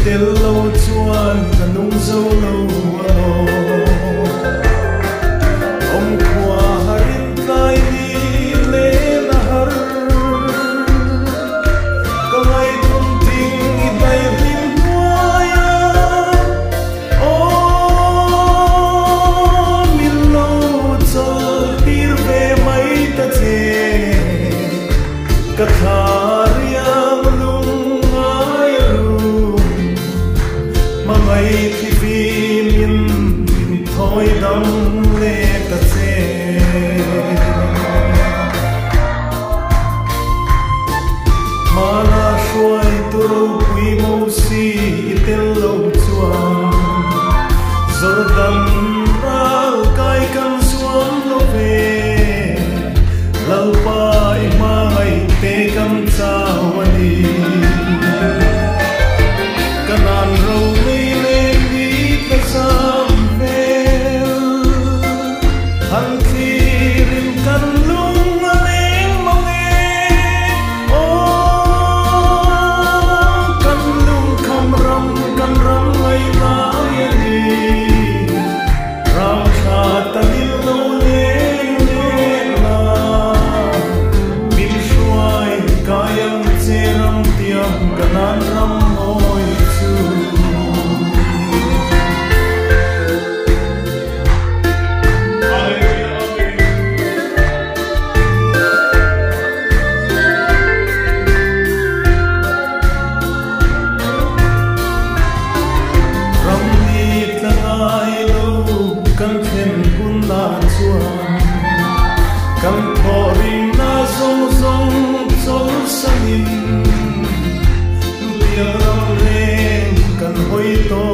tel lo chuan kanung zo lo om khwa harin kai ni le na har kangai tum ting i dai rim noya o min lo chol tir ve mai ta che kathariam lung ai ru mangai thi min thoi dam le ta che mala shoi tur pui mo si tel lo chuan zordan ral kai kan suam lo ve lalpai mai te kam chawani kanan ro nei le ni ka sam vel han thi rim kan lung leng mange o kan lung kham ram ai la yani ram kha ta ni lo le la min shuai kayam cheram tiam kanan ram oi chu ram ni tlangai lo kan khen hun la chuan kan thoring na zong zong chol sanin lu piang ram le kan hoi to